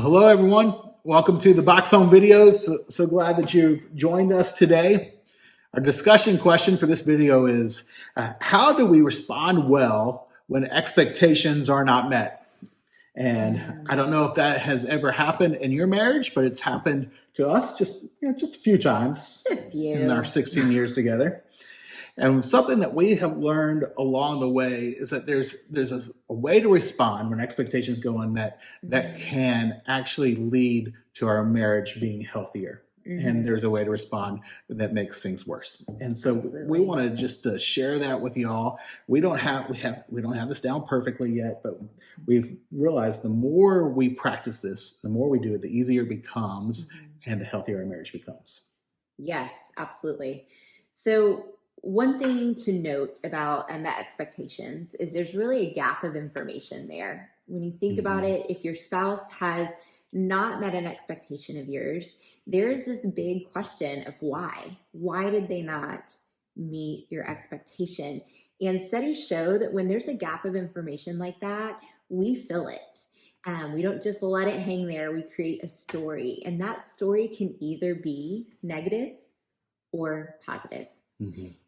Well, hello everyone. Welcome to the Box Home Videos. So glad that you've joined us today. Our discussion question for this video is, how do we respond well when expectations are not met? And I don't know if that has ever happened in your marriage, but it's happened to us just a few times in our 16 years together. And something that we have learned along the way is that there's a way to respond when expectations go unmet that can actually lead to our marriage being healthier. And there's a way to respond that makes things worse. And so we want to just share that with y'all. We don't have this down perfectly yet, but we've realized the more we practice this, the more we do it, the easier it becomes and the healthier our marriage becomes. Yes, absolutely. So one thing to note about unmet expectations is there's really a gap of information there. When you think about it, if your spouse has not met an expectation of yours, there is this big question of why. Why did they not meet your expectation? And studies show that when there's a gap of information like that, we fill it. We don't just let it hang there. We create a story. And that story can either be negative or positive.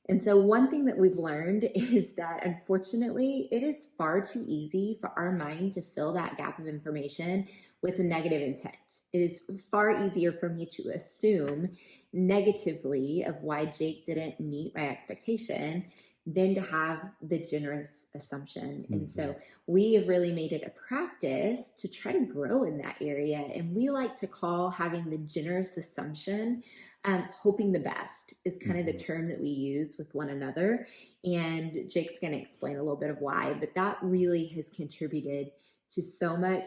And so one thing that we've learned is that unfortunately, it is far too easy for our mind to fill that gap of information with a negative intent. It is far easier for me to assume negatively of why Jake didn't meet my expectation than to have the generous assumption. And so we have really made it a practice to try to grow in that area. And we like to call having the generous assumption, hoping the best is kind of the term that we use with one another. And Jake's going to explain a little bit of why, but that really has contributed to so much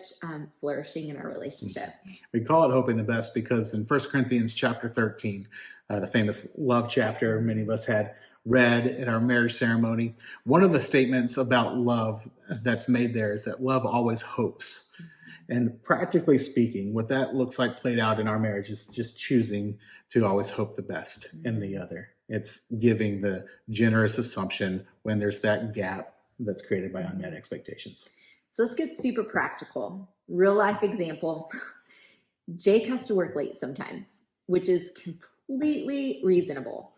flourishing in our relationship. We call it hoping the best because in 1 Corinthians chapter 13, the famous love chapter many of us had read at our marriage ceremony, one of the statements about love that's made there is that love always hopes. And practically speaking, what that looks like played out in our marriage is just choosing to always hope the best in the other. It's giving the generous assumption when there's that gap that's created by unmet expectations. So let's get super practical. Real life example. Jake has to work late sometimes, which is completely reasonable.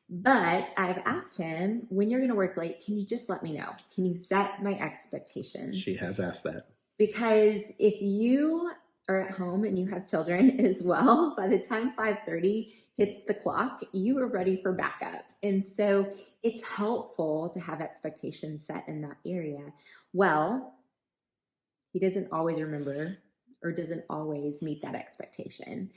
But I've asked him, when you're going to work late, can you just let me know? Can you set my expectations? She has asked that. Because if you are at home and you have children as well, by the time 5:30 hits the clock, you are ready for backup. And so it's helpful to have expectations set in that area. Well, he doesn't always remember or doesn't always meet that expectation.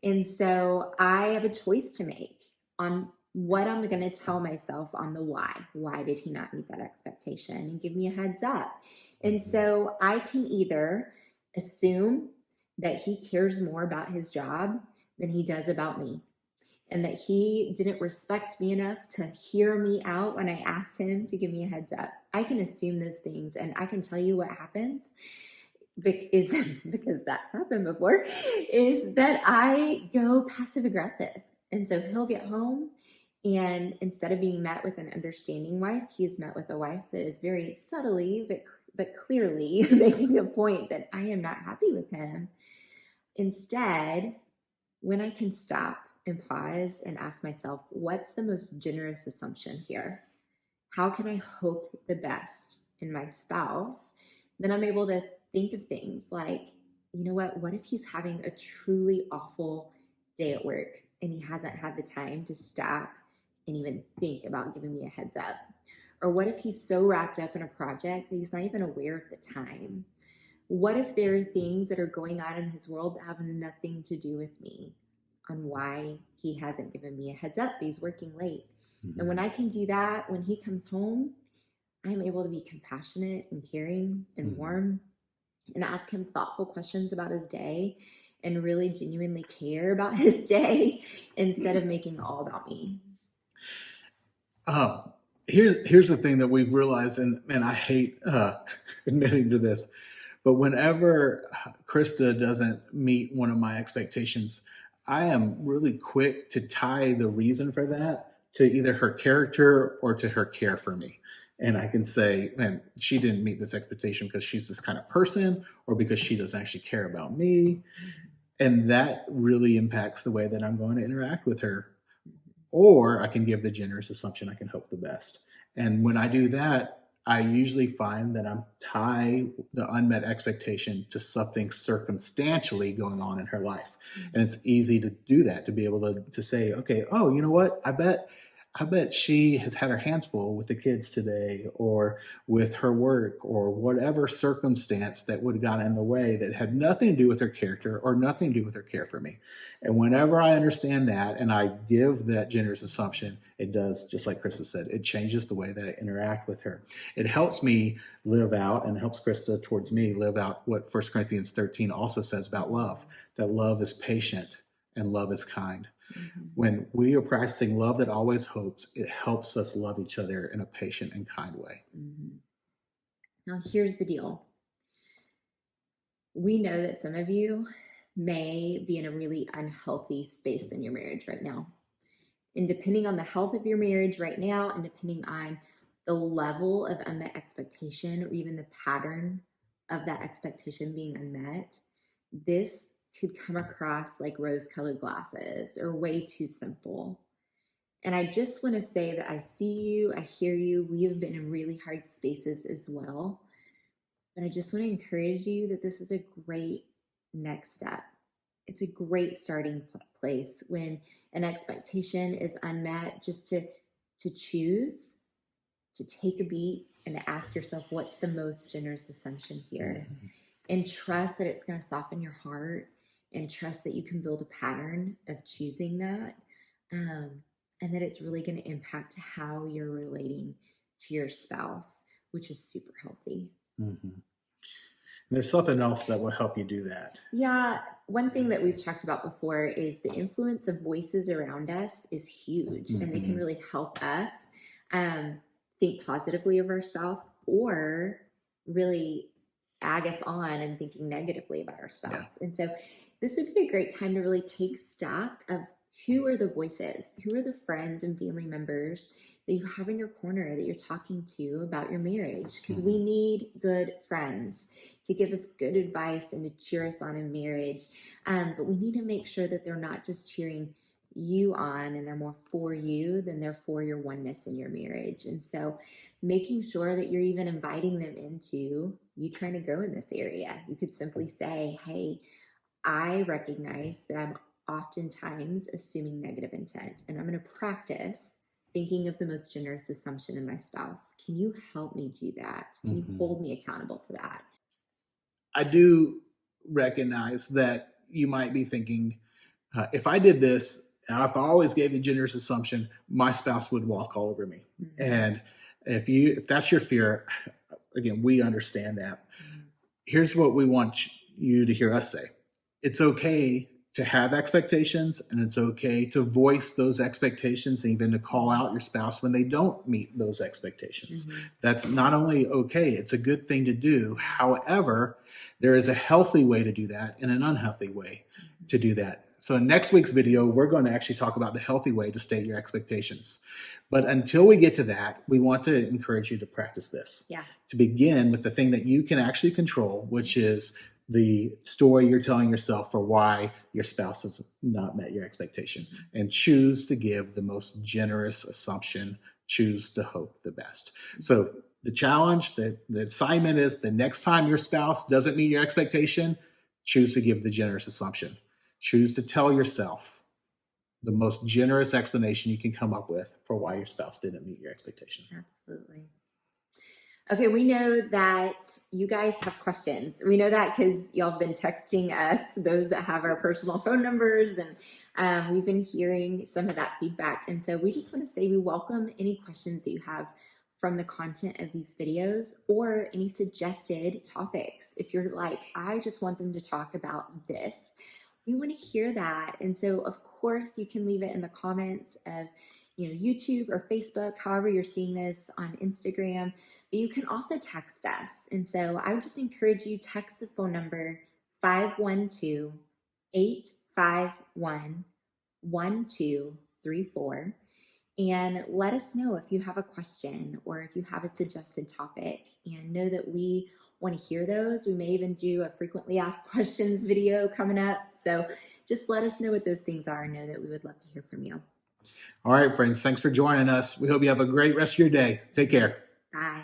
And so I have a choice to make on what I'm going to tell myself on the why. Why did he not meet that expectation? And give me a heads up. And so I can either assume that he cares more about his job than he does about me, and that he didn't respect me enough to hear me out when I asked him to give me a heads up. I can assume those things, and I can tell you what happens because that's happened before, is that I go passive aggressive. And so he'll get home, and instead of being met with an understanding wife, he is met with a wife that is very subtly but clearly making a point that I am not happy with him. Instead, when I can stop and pause and ask myself, what's the most generous assumption here? How can I hope the best in my spouse? Then I'm able to think of things like, you know what if he's having a truly awful day at work and he hasn't had the time to stop and even think about giving me a heads up? Or what if he's so wrapped up in a project that he's not even aware of the time? What if there are things that are going on in his world that have nothing to do with me on why he hasn't given me a heads up that he's working late? And when I can do that, when he comes home, I'm able to be compassionate and caring and warm and ask him thoughtful questions about his day and really genuinely care about his day instead of making it all about me. Here's the thing that we've realized, and I hate admitting to this, but whenever Krista doesn't meet one of my expectations, I am really quick to tie the reason for that to either her character or to her care for me. And I can say, man, she didn't meet this expectation because she's this kind of person or because she doesn't actually care about me. And that really impacts the way that I'm going to interact with her. Or I can give the generous assumption I can hope the best. And when I do that, I usually find that I'm tie the unmet expectation to something circumstantially going on in her life. And it's easy to do that, to be able to say, okay, oh, you know what? I bet she has had her hands full with the kids today or with her work or whatever circumstance that would have gotten in the way that had nothing to do with her character or nothing to do with her care for me. And whenever I understand that and I give that generous assumption, it does, just like Krista said, it changes the way that I interact with her. It helps me live out and helps Krista towards me live out what 1 Corinthians 13 also says about love, that love is patient and love is kind. Mm-hmm. When we are practicing love that always hopes, it helps us love each other in a patient and kind way. Mm-hmm. Now, here's the deal. We know that some of you may be in a really unhealthy space in your marriage right now. And depending on the health of your marriage right now, and depending on the level of unmet expectation or even the pattern of that expectation being unmet, this could come across like rose-colored glasses or way too simple. And I just want to say that I see you, I hear you. We have been in really hard spaces as well. But I just want to encourage you that this is a great next step. It's a great starting place when an expectation is unmet, just to choose to take a beat and to ask yourself, what's the most generous assumption here? Mm-hmm. And trust that it's going to soften your heart and trust that you can build a pattern of choosing that. And that it's really going to impact how you're relating to your spouse, which is super healthy. Mm-hmm. There's something else that will help you do that. Yeah. One thing that we've talked about before is the influence of voices around us is huge. Mm-hmm. And they can really help us think positively of our spouse or really ag us on and thinking negatively about our spouse. Yeah. And so this would be a great time to really take stock of who are the voices, who are the friends and family members that you have in your corner that you're talking to about your marriage, because we need good friends to give us good advice and to cheer us on in marriage. But we need to make sure that they're not just cheering you on and they're more for you than they're for your oneness in your marriage. And so making sure that you're even inviting them into you trying to grow in this area. You could simply say, hey, I recognize that I'm oftentimes assuming negative intent, and I'm going to practice thinking of the most generous assumption in my spouse. Can you help me do that? Can you hold me accountable to that? I do recognize that you might be thinking, if I did this, if I always gave the generous assumption, my spouse would walk all over me. Mm-hmm. And if that's your fear, again, we understand that. Mm-hmm. Here's what we want you to hear us say. It's okay to have expectations, and it's okay to voice those expectations and even to call out your spouse when they don't meet those expectations. Mm-hmm. That's not only okay, it's a good thing to do. However, there is a healthy way to do that and an unhealthy way to do that. So in next week's video, we're going to actually talk about the healthy way to state your expectations. But until we get to that, we want to encourage you to practice this. Yeah. To begin with the thing that you can actually control, which is the story you're telling yourself for why your spouse has not met your expectation, and choose to give the most generous assumption, choose to hope the best. So the challenge, the assignment is the next time your spouse doesn't meet your expectation, choose to give the generous assumption. Choose to tell yourself the most generous explanation you can come up with for why your spouse didn't meet your expectation. Absolutely. Okay, we know that you guys have questions. We know that because y'all have been texting us, those that have our personal phone numbers, and we've been hearing some of that feedback. And so we just want to say we welcome any questions that you have from the content of these videos or any suggested topics. If you're like, I just want them to talk about this, we want to hear that. And so, of course, you can leave it in the comments of YouTube or Facebook, however you're seeing this on Instagram. But you can also text us. And so I would just encourage you, text the phone number 512-851-1234. And let us know if you have a question or if you have a suggested topic, and know that we want to hear those. We may even do a frequently asked questions video coming up. So just let us know what those things are and know that we would love to hear from you. All right, friends. Thanks for joining us. We hope you have a great rest of your day. Take care. Bye.